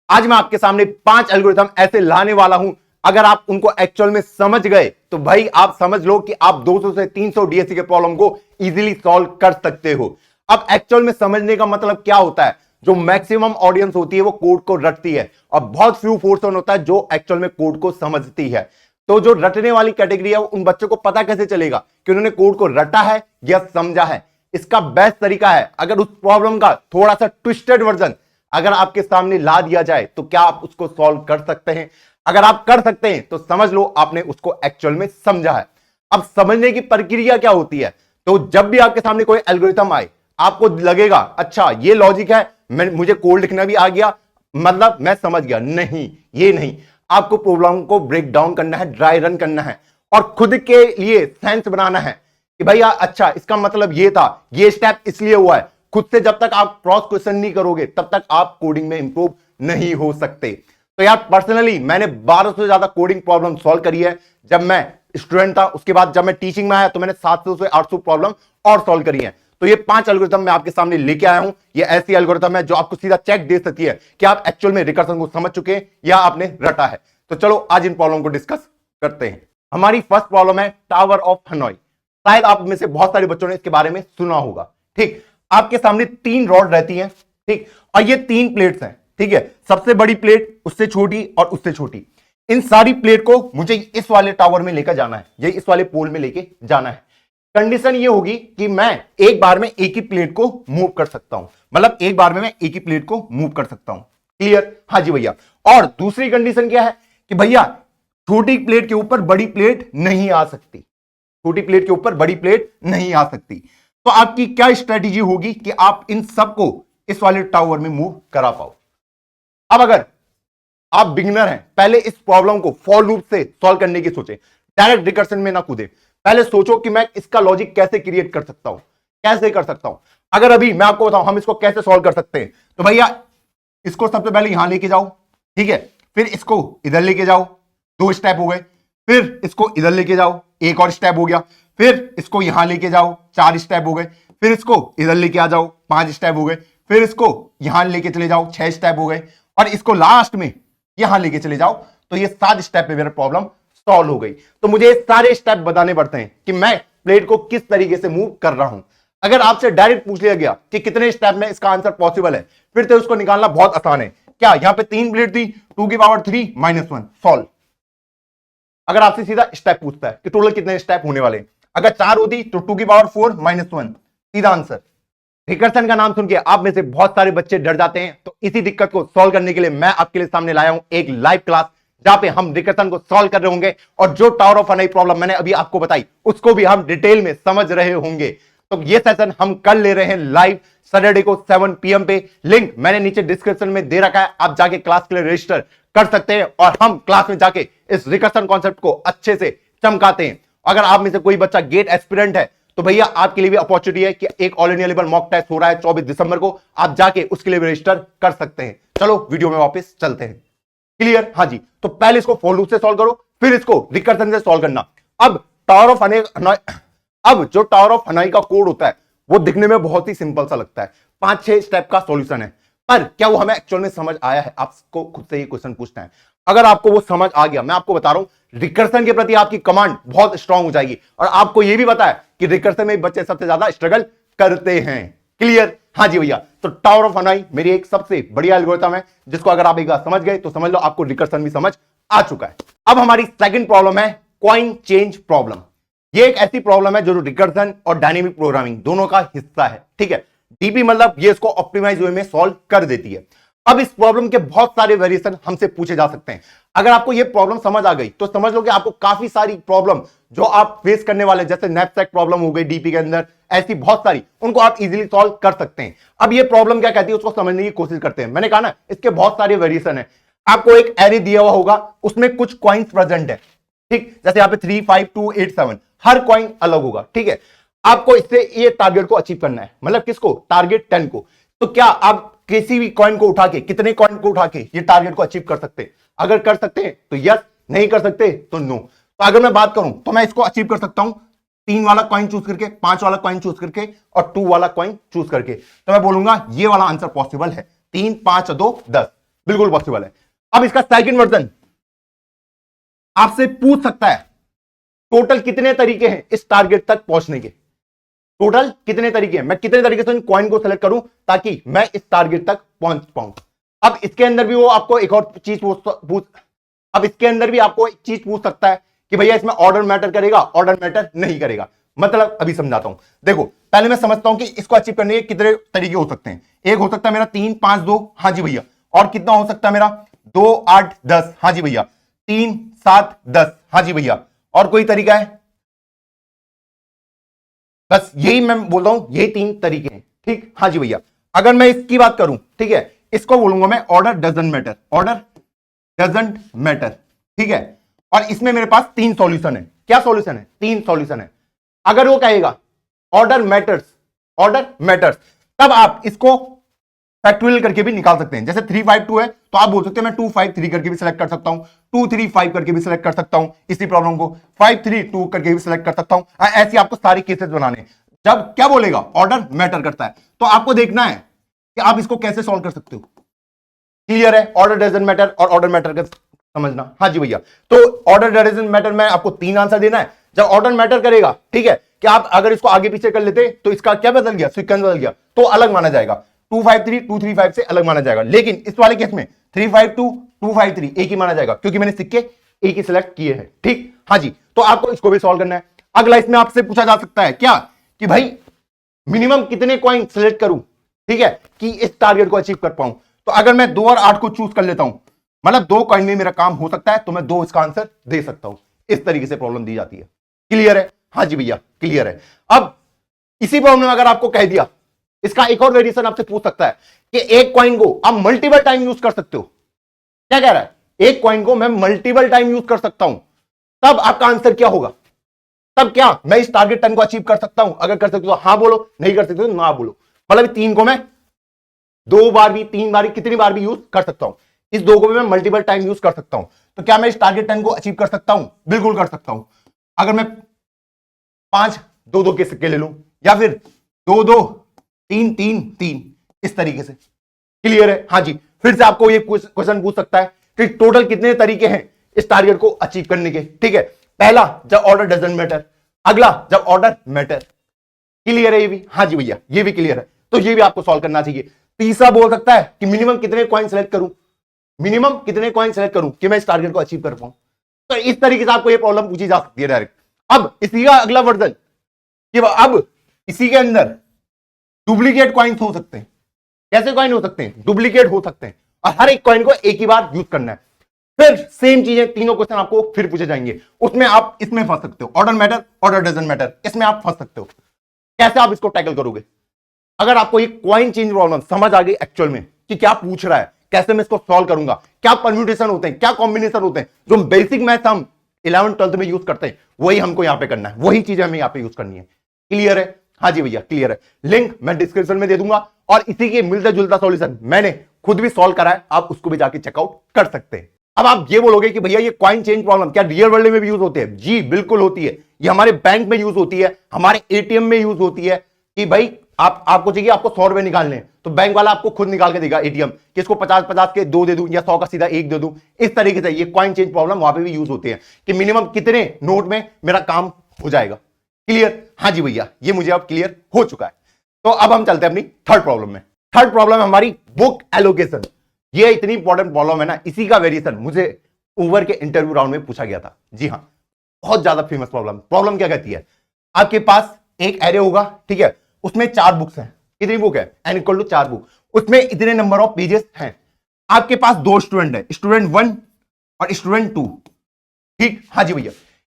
आज मैं आपके सामने 5 एल्गोरिथम ऐसे लाने वाला हूं, अगर आप उनको एक्चुअल में समझ गए तो भाई आप समझ लो कि आप 200 से 300 डीएससी के प्रॉब्लम को इजीली सॉल्व कर सकते हो। अब एक्चुअल में समझने का मतलब क्या होता है? जो मैक्सिमम ऑडियंस होती है वो कोड को रटती है और बहुत फ्यू पर्सन होता है जो एक्चुअल में कोड को समझती है। तो जो रटने वाली कैटेगरी है उन बच्चों को पता कैसे चलेगा कि उन्होंने कोड को रटा है या समझा है? इसका बेस्ट तरीका है, अगर उस प्रॉब्लम का थोड़ा सा ट्विस्टेड वर्जन अगर आपके सामने ला दिया जाए तो क्या आप उसको सॉल्व कर सकते हैं? अगर आप कर सकते हैं तो समझ लो आपने उसको एक्चुअल में समझा है। अब समझने की प्रक्रिया क्या होती है? तो जब भी आपके सामने कोई एल्गोरिथम आए आपको लगेगा अच्छा ये लॉजिक है, मुझे कोड लिखना भी आ गया, मतलब मैं समझ गया। नहीं, ये नहीं, आपको प्रॉब्लम को ब्रेक डाउन करना है, ड्राई रन करना है और खुद के लिए सेंस बनाना है कि भैया अच्छा इसका मतलब ये था, ये स्टेप इसलिए हुआ है। खुद से जब तक आप क्रॉस क्वेश्चन नहीं करोगे तब तक आप कोडिंग में इंप्रूव नहीं हो सकते। तो यार पर्सनली मैंने 1200 से ज्यादा कोडिंग प्रॉब्लम सॉल्व करी है जब मैं स्टूडेंट था। उसके बाद जब मैं टीचिंग में आया तो मैंने 700 से 800 प्रॉब्लम और सॉल्व करी है। तो ये 5 एल्गोरिथम मैं आपके सामने लेके आया हूं। ये ऐसी एल्गोरिथम है जो आपको सीधा चेक दे सकती है कि आप एक्चुअल में रिकर्सन को समझ चुके हैं या आपने रटा है। तो चलो आज इन प्रॉब्लम को डिस्कस करते हैं। हमारी फर्स्ट प्रॉब्लम है टावर ऑफ हनोई। शायद आप में से बहुत सारे बच्चों ने इसके बारे में सुना होगा। ठीक, आपके सामने 3 रॉड रहती हैं, ठीक, और ये 3 प्लेट्स हैं, ठीक है। सबसे बड़ी प्लेट, उससे छोटी और उससे छोटी। इन सारी प्लेट को मुझे इस वाले टावर में लेकर जाना है, ये इस वाले पोल में लेके जाना है। कंडीशन ये होगी कि मैं एक बार में एक ही प्लेट को मूव कर सकता हूं, मतलब एक बार में मैं एक ही प्लेट को मूव कर सकता हूं। क्लियर? हाँ जी भैया। और दूसरी कंडीशन क्या है कि भैया छोटी प्लेट के ऊपर बड़ी प्लेट नहीं आ सकती, छोटी प्लेट के ऊपर बड़ी प्लेट नहीं आ सकती। तो आपकी क्या स्ट्रेटेजी होगी कि आप इन सबको इस वाले टावर में मूव करा पाओ। अब अगर आप बिगिनर हैं, पहले इस प्रॉब्लम को फॉर लूप से सॉल्व करने की सोचें, डायरेक्ट रिकर्सन में ना कूदे। पहले सोचो कि मैं इसका लॉजिक कैसे क्रिएट कर सकता हूं, कैसे कर सकता हूं। अगर अभी मैं आपको बताऊं हम इसको कैसे सॉल्व कर सकते हैं, तो भैया इसको सबसे पहले यहां लेके जाओ, ठीक है, फिर इसको इधर लेके जाओ, 2 स्टेप हो गए, फिर इसको इधर लेके जाओ, एक और स्टेप हो गया, फिर इसको यहां लेके जाओ, 4 स्टेप हो गए, फिर इसको इधर लेके आ जाओ, 5 स्टेप हो गए, फिर इसको यहां लेके चले जाओ, 6 स्टेप हो गए, और इसको लास्ट में यहां लेके चले जाओ। तो ये 7 स्टेप में मेरा प्रॉब्लम सॉल्व हो गई। तो मुझे सारे स्टेप बताने पड़ते हैं कि मैं प्लेट को किस तरीके से मूव कर रहा हूं। अगर आपसे डायरेक्ट पूछ लिया गया कि कितने स्टेप में इसका आंसर पॉसिबल है, फिर तो उसको निकालना बहुत आसान है। क्या यहां पे 3 प्लेट थी, 2 की पावर 3 -1 सॉल्व। अगर आपसे सीधा स्टेप पूछता है कि टोटल कितने स्टेप होने वाले, अगर 4 होती तो 2 की पावर 4 -1 सीधा आंसर। रिकर्सन का नाम सुन के आप में से बहुत सारे बच्चे डर जाते हैं, तो इसी दिक्कत को सॉल्व करने के लिए मैं आपके लिए सामने लाया हूं एक लाइव क्लास, जहां पे हम रिकर्सन को सॉल्व कर रहे होंगे और जो टावर ऑफ हनोई प्रॉब्लम मैंने अभी आपको बताई उसको भी हम डिटेल में समझ रहे होंगे। तो ये सेशन हम कर ले रहे हैं लाइव सैटरडे को 7 PM पे। लिंक मैंने नीचे डिस्क्रिप्शन में दे रखा है, आप जाके क्लास के लिए रजिस्टर कर सकते हैं और हम क्लास में जाके इस रिकर्सन कॉन्सेप्ट को अच्छे से चमकाते हैं। अगर आप में से कोई बच्चा गेट एस्पिरेंट है तो भैया आपके लिए भी अपॉर्चुनिटी है कि एक all India level mock test हो रहा है 24 दिसंबर को, आप जाके उसके लिए रजिस्टर कर सकते हैं। चलो वीडियो में वापस चलते हैं। क्लियर? हाँ जी। तो पहले इसको फॉर लूप से सॉल्व करो, फिर इसको रिकर्सन से सॉल्व करना। अब टावर ऑफ हनोई, अब जो टावर ऑफ हनोई का कोड होता है वो दिखने में बहुत ही सिंपल सा लगता है, 5-6 स्टेप का सॉल्यूशन है, पर क्या वो हमें एक्चुअल में समझ आया है? आपको खुद से ये क्वेश्चन पूछना है। अगर आपको वो समझ आ गया, मैं आपको बता रहा हूं रिकर्सन के प्रति आपकी कमांड बहुत स्ट्रांग हो जाएगी। और आपको यह भी पता है कि रिकर्सन में बच्चे सबसे ज्यादा स्ट्रगल करते हैं। क्लियर? हाँ जी भैया। तो टावर ऑफ हनोई मेरी एक सबसे बढ़िया एल्गोरिथम है जिसको अगर आप एक बार समझ गए तो समझ लो आपको रिकर्सन भी समझ आ चुका है। अब हमारी सेकंड प्रॉब्लम है कॉइन चेंज प्रॉब्लम। ये एक ऐसी प्रॉब्लम है जो रिकर्सन और डायनेमिक प्रोग्रामिंग दोनों का हिस्सा है, ठीक है। डीपी मतलब ये इसको ऑप्टिमाइज वे में सॉल्व कर देती है। अब इस प्रॉब्लम के बहुत सारे वेरिएशन हमसे पूछे जा सकते हैं। अगर आपको ये प्रॉब्लम समझ आ गई तो समझ लो कि आपको काफी सारी प्रॉब्लम जो आप फेस करने वाले, जैसे नैपसैक प्रॉब्लम हो गई डीपी के अंदर, ऐसी बहुत सारी, उनको आप इजीली सॉल्व कर सकते हैं। अब ये प्रॉब्लम क्या कहती है उसको समझने की कोशिश करते हैं। मैंने कहा ना इसके बहुत सारे वेरिएशन है। आपको एक एरे दिया हुआ होगा, उसमें कुछ कॉइन्स प्रेजेंट है, ठीक, जैसे यहाँ पे 3, 5, 2, 8, 7, हर कॉइन अलग होगा, ठीक है। आपको इससे ये टारगेट को अचीव करना है, मतलब किसको? टारगेट 10 को। तो क्या आप किसी भी कॉइन को उठा के, कितने कॉइन को उठा के ये टारगेट को अचीव कर सकते हैं? अगर कर सकते हैं तो यस, नहीं कर सकते तो नो। तो अगर मैं बात करूं तो मैं इसको अचीव कर सकता हूं 3 वाला कॉइन चूज करके, 5 वाला कॉइन चूज करके और 2 वाला कॉइन चूज करके। तो मैं बोलूंगा ये वाला आंसर पॉसिबल है। 3, 5, 2, 10। बिल्कुल पॉसिबल है। अब इसका सेकंड वर्जन आपसे पूछ सकता है टोटल कितने तरीके हैं इस टारगेट तक पहुंचने के, टोटल कितने तरीके हैं, मैं कितने तरीके से इन कॉइन को सेलेक्ट करूं ताकि मैं इस टारगेट तक पहुंच पाऊं। अब इसके अंदर भी वो आपको एक और चीज पूछ अब इसके अंदर भी आपको एक चीज पूछ सकता है कि भैया इसमें ऑर्डर मैटर करेगा, ऑर्डर मैटर नहीं करेगा। मतलब अभी समझाता हूं, देखो पहले मैं समझता हूं कि इसको अचीव करने के कितने तरीके हो सकते हैं। एक हो सकता है मेरा 3 5 2, हाँ जी भैया, और कितना हो सकता है मेरा 2 8 10, हाँ जी भैया, 3 7 10, हाँ जी भैया, और कोई तरीका है? बस यही मैं बोल रहा हूं, यही 3 तरीके हैं, ठीक, हाँ जी भैया। अगर मैं इसकी बात करूं, ठीक है, इसको बोलूंगा मैं order doesn't matter, order doesn't matter, ठीक है, और इसमें मेरे पास 3 सॉल्यूशन है। क्या सॉल्यूशन है? 3 सॉल्यूशन है। अगर वो कहेगा ऑर्डर मैटर्स, ऑर्डर मैटर्स, तब आप इसको फैक्टोरियल करके भी निकाल सकते हैं। जैसे 3 5 2 है तो आप बोल सकते हैं मैं 2 5 3 करके भी सिलेक्ट कर सकता हूं, 2 3 5 करके भी सिलेक्ट कर सकता हूं इसी प्रॉब्लम को, 5 3 2 करके भी सिलेक्ट कर सकता हूं। ऐसी आपको सारी केसेस बनाने। जब क्या बोलेगा ऑर्डर मैटर करता है, तो आपको देखना है कि आप इसको कैसे सॉल्व कर सकते हो। क्लियर है? ऑर्डर डजंट मैटर और ऑर्डर मैटर का समझना, हाँ जी भैया। तो ऑर्डर डजंट मैटर में आपको 3 आंसर देना है। जब ऑर्डर मैटर करेगा, ठीक है, कि आप अगर इसको आगे पीछे कर लेते तो इसका क्या बदल गया, सीक्वेंस बदल गया, तो अलग माना जाएगा। 2 5 3 2 3 5 से अलग माना जाएगा। लेकिन इस वाले केस में 3 5 2 2 5 3 एक ही माना जाएगा, क्योंकि मैंने सिक्के एक ही सिलेक्ट किए हैं, ठीक, हाँ जी। तो आपको इसको भी सॉल्व करना है। अगला इसमें आपसे पूछा जा सकता है क्या कि भाई मिनिमम कितने कॉइन सिलेक्ट करूं, ठीक है, कि इस टारगेट को अचीव कर पाऊं। तो अगर मैं 2 और 8 को चूज कर लेता हूं, मतलब 2 कॉइन में मेरा काम हो सकता है, तो मैं 2 इसका आंसर दे सकता हूं। इस तरीके से प्रॉब्लम दी जाती है। क्लियर है? हाँ जी भैया, क्लियर है। अब इसी प्रॉब्लम में अगर आपको कह दिया, इसका एक और वेरिएशन आपसे पूछ सकता है कि एक कॉइन को आप मल्टीपल टाइम यूज कर सकते हो। क्या कह रहा है? एक कॉइन को मैं मल्टीपल टाइम यूज कर सकता हूं, तब आपका आंसर क्या होगा? तब क्या मैं इस टारगेट टर्न को अचीव कर सकता हूं? अगर कर सकते हो हाँ बोलो, नहीं कर सकते तो ना बोलो। मतलब 3 को मैं 2 बार भी, 3 बार भी, कितनी बार भी यूज कर सकता हूं। इस 2 को भी मैं मल्टीपल टाइम यूज कर सकता हूं। तो क्या मैं इस टारगेट टर्न को अचीव कर सकता हूं? बिल्कुल कर सकता हूं। अगर मैं 5 2 2 के सिक्के ले लूं, या फिर 2 2 3 3 3, इस तरीके से। क्लियर है? हाँ जी। फिर से आपको ये क्वेश्चन पूछ सकता है कि टोटल कितने तरीके हैं इस टारगेट को अचीव करने के, ठीक है। पहला जब ऑर्डर डजंट मैटर, अगला जब ऑर्डर मैटर। क्लियर है ये भी? हाँ जी भैया, ये भी क्लियर है। तो ये भी आपको सॉल्व करना चाहिए। तीसरा बोल सकता है कि मिनिमम कितने कॉइन सेलेक्ट करूं, मिनिमम कितने कॉइन सेलेक्ट करूं कि मैं इस टारगेट को अचीव कर पाऊं। तो इस तरीके से आपको ये प्रॉब्लम पूछी जा सकती है डायरेक्ट। अब इसी का अगला वर्जन कि अब इसी के अंदर डुप्लीकेट कॉइन्स हो सकते हैं। कैसे कॉइन हो सकते हैं? डुप्लीकेट हो सकते हैं, और हर एक कॉइन को एक ही बार यूज करना है। फिर सेम चीजें, तीनों क्वेश्चन आपको फिर पूछे जाएंगे, उसमें आप इसमें फंस सकते हो। Order matter, order doesn't matter, इसमें आप फंस सकते हो। कैसे आप इसको टैकल करोगे? अगर आपको ये कॉइन चेंज प्रॉब्लम समझ आ गई एक्चुअल में कि क्या पूछ रहा है, कैसे मैं इसको सॉल्व करूंगा, क्या परम्यूटेशन होते हैं, क्या कॉम्बिनेशन होते हैं, जो बेसिक मैथ हम 11th 12th में यूज करते हैं, वही हमको यहां पे करना है, वही चीजें हमें यहां पे यूज करनी है। क्लियर है? हाँ जी भैया, क्लियर है। लिंक मैं डिस्क्रिप्शन में दे दूंगा, और इसी के मिलता जुलता सॉल्यूशन मैंने खुद भी सॉल्व करा है, आप उसको भी जाके चेकआउट कर सकते हैं। अब आप ये बोलोगे कि भैया ये कॉइन चेंज प्रॉब्लम क्या रियल वर्ल्ड में भी यूज होती है? जी बिल्कुल होती है। ये हमारे बैंक में यूज होती है, हमारे एटीएम में यूज होती है कि भाई आपको चाहिए, आपको 100 रुपए निकालने, तो बैंक वाला आपको खुद निकाल के देगा एटीएम कि इसको 50-50 के 2 दे दूं, या 100 का सीधा 1 दे दूं। इस तरीके से ये कॉइन चेंज प्रॉब्लम वहां पे भी यूज होती है कि मिनिमम कितने नोट में मेरा काम हो जाएगा। क्लियर? हाँ जी भैया, ये मुझे अब क्लियर हो चुका है। तो अब हम चलते हैं अपनी थर्ड प्रॉब्लम में। थर्ड प्रॉब्लम है हमारी बुक एलोकेशन। ये इतनी इंपॉर्टेंट प्रॉब्लम है ना, इसी का वेरिएशन मुझे ओवर के इंटरव्यू राउंड में पूछा गया था। जी हाँ, बहुत ज्यादा फेमस प्रॉब्लम। प्रॉब्लम क्या कहती है? आपके पास एक एरे होगा, ठीक है, उसमें 4 बुक्स हैं। कितनी बुक है? n equal to 4 book. उसमें इतने नंबर ऑफ पेजेस हैं। आपके पास 2 स्टूडेंट है, स्टूडेंट 1 और स्टूडेंट 2, ठीक। हाँ जी भैया,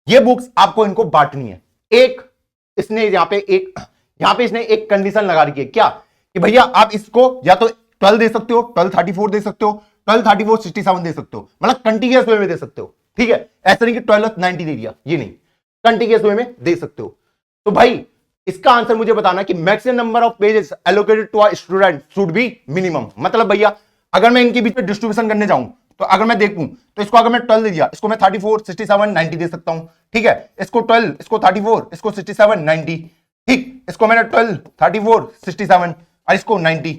ये बुक्स आपको इनको बांटनी है। एक इसने यहां पे इसने एक कंडीशन लगा रखी है, क्या कि भैया आप इसको या तो 12 दे सकते हो, 12 34 दे सकते हो, 12 34 67 दे सकते हो, मतलब कंटिन्यूअस वे में दे सकते हो, ठीक है। ऐसा नहीं कि 12 90 दे दिया, ये नहीं, कंटिन्यूअस वे में दे सकते हो। तो भाई इसका आंसर मुझे बताना कि maximum number of pages allocated to a student should be minimum. मतलब भैया अगर मैं इनके बीच में डिस्ट्रीब्यूशन करने जाऊं, तो अगर मैं देखूं तो इसको अगर मैं 12 दे दिया, इसको मैं 34 67 90 दे सकता हूं, ठीक है। इसको 12, इसको 34, इसको 67 90, ठीक। इसको मैंने 12 34 67 और इसको 90,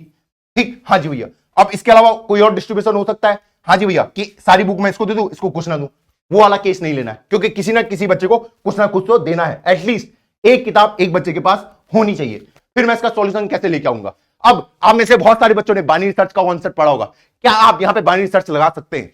ठीक। हाँ जी भैया, अब इसके अलावा कोई और डिस्ट्रीब्यूशन हो सकता है? हाँ जी भैया, कि सारी बुक मैं इसको दे दूं, इसको कुछ ना दूं, वो वाला केस नहीं लेना है, क्योंकि किसी ना किसी बच्चे को कुछ ना कुछ तो देना है। एटलीस्ट एक किताब एक बच्चे के पास होनी चाहिए। फिर मैं इसका सॉल्यूशन कैसे लेके आऊंगा? अब आप में से बहुत सारे बच्चों ने बाइनरी सर्च का कॉन्सेप्ट पढ़ा होगा। क्या आप यहां पे बाइनरी सर्च लगा सकते हैं?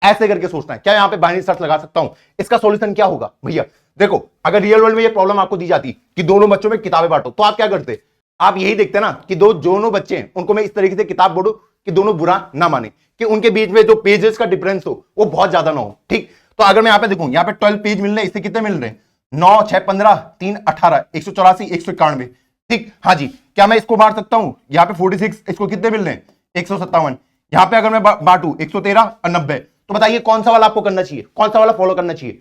ऐसे करके सोचना है, क्या यहां पे बाइनरी सर्च लगा सकता हूं? इसका सॉल्यूशन क्या होगा भैया? देखो, अगर रियल वर्ल्ड में ये प्रॉब्लम आपको दी जाती कि दोनों बच्चों में किताबें बांटो, तो आप क्या करते? आप यही देखते ना कि दोनों बच्चे हैं, उनको मैं इस तरीके से किताब बांटू कि दोनों बुरा ना माने, कि उनके बीच में जो पेजेस का डिफरेंस हो वो बहुत ज्यादा ना हो। ठीक, तो अगर मैं यहां पे देखूं, यहां पे 12 पेज मिल रहे हैं, इससे कितने मिल रहे हैं? 9, 6, 15, 3, 18, 184, 191। ठीक, हाँ जी, क्या मैं इसको बांट सकता हूं? यहाँ पे 46, इसको कितने मिल रहे हैं? 157। यहाँ पे अगर मैं बांटू 113 और 90, तो बताइए कौन सा वाला आपको करना चाहिए, कौन सा वाला फॉलो करना चाहिए?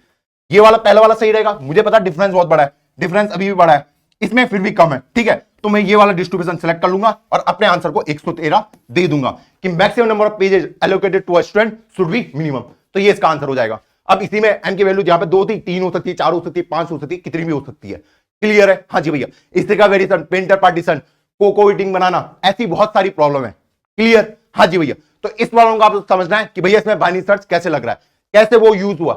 ये वाला, पहला वाला सही रहेगा। मुझे पता डिफरेंस बहुत बड़ा है, डिफरेंस अभी भी बड़ा है, इसमें फिर भी कम है। ठीक है, तो मैं ये वाला डिस्ट्रीब्यूशन सेलेक्ट कर लूंगा और अपने आंसर को 113 दे दूंगा कि maximum number of pages allocated to a student should be minimum. तो ये इसका आंसर हो जाएगा। अब इसी में एन की वैल्यू जहां पे 2 थी, 3 हो सकती है, 4 हो सकती है, 5 हो सकती है, कितनी भी हो सकती है। क्लियर है? हाँ जी भैया। इसी का variation, painter partition, coco eating banana, ऐसी बहुत सारी प्रॉब्लम है। क्लियर? हाँ जी भैया। तो इस प्रॉब्लम को आप समझना है कि भैया इसमें बाइनरी सर्च कैसे लग रहा है, कैसे वो यूज हुआ,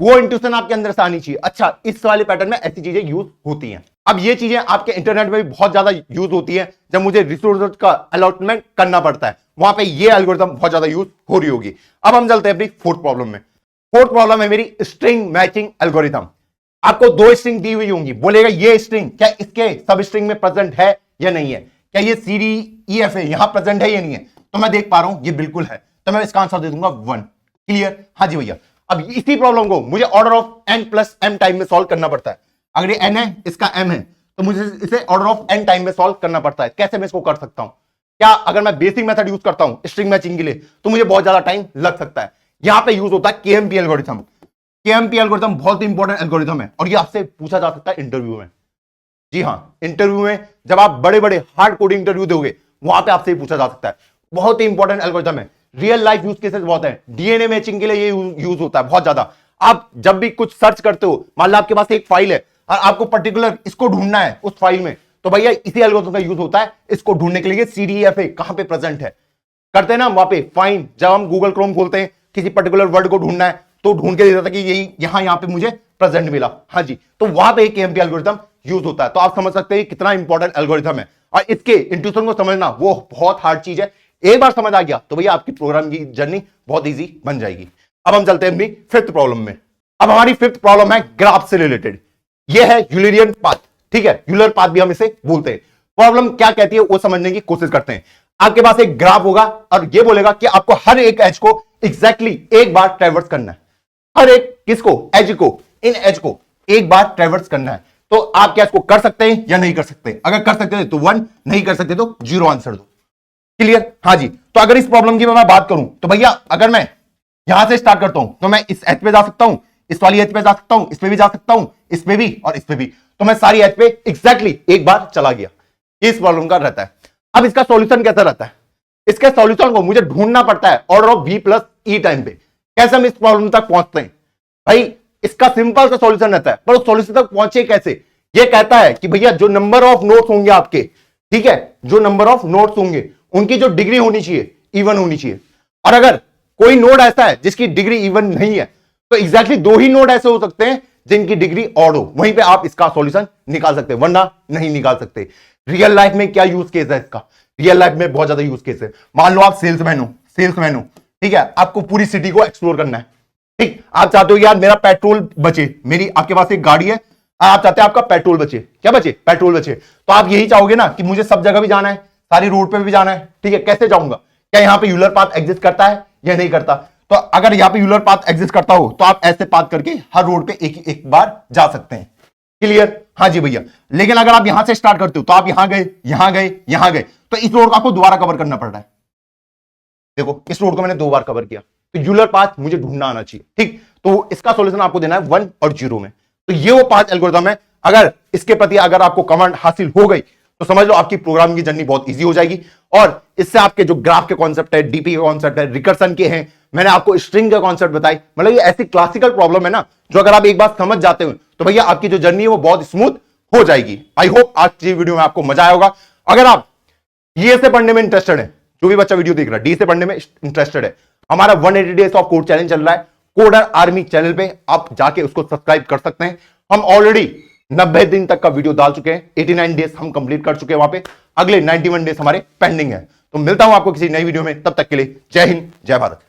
वो इंट्यूशन आपके अंदर से आनी चाहिए। अच्छा, इस वाले पैटर्न में ऐसी चीजें यूज होती हैं। अब ये चीजें आपके इंटरनेट में भी बहुत ज्यादा यूज होती है, जब मुझे रिसोर्स का अलॉटमेंट करना पड़ता है, वहां पे ये एल्गोरिथम बहुत ज्यादा यूज हो रही होगी। अब हम चलते हैं अपनी फोर्थ प्रॉब्लम में। फोर्थ प्रॉब्लम है मेरी स्ट्रिंग मैचिंग एल्गोरिथम। आपको 2 स्ट्रिंग दी हुई होंगी, बोलेगा ये स्ट्रिंग क्या इसके सब स्ट्रिंग में प्रेजेंट है या नहीं है, क्या ये सी डी ई एफ है यहां प्रेजेंट है या नहीं है? तो मैं देख पा रहा हूं ये बिल्कुल है, तो मैं इसका आंसर दे दूंगा 1। क्लियर? हाँ जी भैया। अब इसी प्रॉब्लम को मुझे order of n plus m time में सॉल्व करना पड़ता है। अगर ये n है, इसका m है, तो मुझे इसे ऑर्डर ऑफ n टाइम में सॉल्व करना पड़ता है। कैसे मैं इसको कर सकता हूं? क्या अगर मैं बेसिक मेथड यूज करता हूं स्ट्रिंग मैचिंग के लिए, तो मुझे बहुत ज्यादा टाइम लग सकता है। यहां पे यूज होता है केएमपी एल्गोरिथम। केएमपी एल्गोरिथम बहुत इंपॉर्टेंट एल्गोरिथम है और ये आपसे पूछा जा सकता है इंटरव्यू में। जी हां, इंटरव्यू में जब आप बड़े बड़े हार्ड कोडिंग इंटरव्यू दोगे, वहां पे आपसे पूछा जा सकता है। बहुत ही इंपॉर्टेंट एल्गोरिथम है। रियल लाइफ यूज केसेस बहुत है, डीएनए मैचिंग के लिए ये यूज होता है बहुत ज्यादा। आप जब भी कुछ सर्च करते हो, मान लो आपके पास एक फाइल है और आपको पर्टिकुलर इसको ढूंढना है उस फाइल में, तो भैया इसी एल्गोरिथम का यूज होता है इसको ढूंढने के लिए। सीडीएफए कहां पे प्रेजेंट है करते हैं ना वहां पे फाइंड, जब हम गूगल क्रोम खोलते हैं किसी पर्टिकुलर वर्ड को ढूंढना है, तो ढूंढ के देता था कि यही यहां पे मुझे प्रेजेंट मिला। हाँ जी, तो वहां पे केएमपी एल्गोरिथम यूज होता है। तो आप समझ सकते हैं कितना इंपॉर्टेंट एल्गोरिथम है, और इसके इंट्यूशन को समझना वो बहुत हार्ड चीज है। एक बार समझ आ गया तो भैया आपकी प्रोग्राम की जर्नी बहुत इजी बन जाएगी। अब हम चलते हैं अपनी फिफ्थ प्रॉब्लम में। अब हमारी फिफ्थ प्रॉब्लम है ग्राफ से रिलेटेड। ये है यूलरियन पाथ। ठीक है, यूलर पाथ भी हम इसे बोलते हैं। प्रॉब्लम क्या कहती है वो समझने की कोशिश करते हैं। आपके पास एक ग्राफ होगा और ये बोलेगा कि आपको हर एक एज को एग्जैक्टली एक बार ट्रैवर्स करना है। हर एक किसको? एज को, इन एज को एक बार ट्रैवर्स करना है। तो आप क्या इसको कर सकते हैं या नहीं कर सकते? अगर कर सकते हैं तो 1, नहीं कर सकते तो 0 आंसर दो। क्लियर? हाँ जी। तो अगर इस प्रॉब्लम की मैं बात करूं तो भैया अगर मैं यहां से स्टार्ट करता हूं तो मैं इस एच पे जा सकता हूं, इस वाली एच पे जा सकता हूं, इस पे भी जा सकता हूं, इस पे भी और इस पे भी। तो मैं सारी एच पे एग्जैक्टली एक बार चला गया। इस प्रॉब्लम का रहता है। अब इसका सॉल्यूशन कैसा रहता है? इसके सॉल्यूशन को मुझे ढूंढना पड़ता है order of v plus E time पे। कैसे हम इस प्रॉब्लम तक पहुंचते हैं? भाई इसका सिंपल सा सॉल्यूशन रहता है, पर उस सॉल्यूशन तक पहुंचे कैसे? ये कहता है कि भैया जो नंबर ऑफ नोट्स होंगे आपके, ठीक है, जो नंबर ऑफ नोट्स होंगे उनकी जो डिग्री होनी चाहिए इवन होनी चाहिए। और अगर कोई नोड ऐसा है जिसकी डिग्री इवन नहीं है, तो एग्जैक्टली 2 ही नोड ऐसे हो सकते हैं जिनकी डिग्री ऑड हो, वहीं पे आप इसका सॉल्यूशन निकाल सकते हैं, वरना नहीं निकाल सकते। रियल लाइफ में क्या यूज केस है इसका? रियल लाइफ में बहुत ज्यादा यूज केस है। मान लो आप सेल्समैन हो, ठीक है, आपको पूरी सिटी को एक्सप्लोर करना है। ठीक, आप चाहते हो यार मेरा पेट्रोल बचे, मेरी आपके पास एक गाड़ी है, आप चाहते हैं आपका पेट्रोल बचे। क्या बचे? पेट्रोल बचे। तो आप यही चाहोगे ना कि मुझे सब जगह भी जाना है, सारी रोड पे भी जाना है। ठीक है, कैसे जाऊंगा? क्या यहां पे यूलर पाथ एग्जिस्ट करता है या नहीं करता? तो अगर यहां पे यूलर पाथ एग्जिस्ट करता हो तो आप ऐसे पाथ करके हर रोड पे एक बार जा सकते हैं। क्लियर? हाँ जी भैया। लेकिन अगर आप यहां से स्टार्ट करते हो तो आप यहां गए, यहां गए, यहां गए, तो इस रोड को आपको दोबारा कवर करना पड़ रहा है। देखो इस रोड को मैंने 2 बार कवर किया, तो यूलर पाथ मुझे ढूंढना आना चाहिए। ठीक, तो इसका सॉल्यूशन आपको देना है 1 और 0 में। तो ये वो 5 एल्गोरिथम है। अगर इसके प्रति अगर आपको कमांड हासिल हो गई तो समझ लो आपकी प्रोग्रामिंग की जर्नी बहुत इजी हो जाएगी। और इससे आपके जो ग्राफ के कॉन्सेप्ट है, डीपी के कॉन्सेप्ट है, रिकर्सन के हैं, मैंने आपको स्ट्रिंग का कॉन्सेप्ट बताई, मतलब ये ऐसी क्लासिकल प्रॉब्लम है ना जो अगर आप एक बार समझ जाते हो तो भैया आपकी जो जर्नी है वो बहुत स्मूथ हो जाएगी। आई होप आज की वीडियो में आपको मजा आया होगा। अगर आप ये से पढ़ने में इंटरेस्टेड है, जो भी बच्चा वीडियो देख रहा है डी से पढ़ने में इंटरेस्टेड है, हमारा 180 डेज ऑफ कोड चैलेंज चल रहा है कोडर आर्मी चैनल पे, आप जाके उसको सब्सक्राइब कर सकते हैं। हम ऑलरेडी 90 दिन तक का वीडियो डाल चुके हैं, 89 डेज हम कंप्लीट कर चुके हैं वहां पे, अगले 91 डेज हमारे पेंडिंग है। तो मिलता हूं आपको किसी नई वीडियो में, तब तक के लिए जय हिंद जय भारत।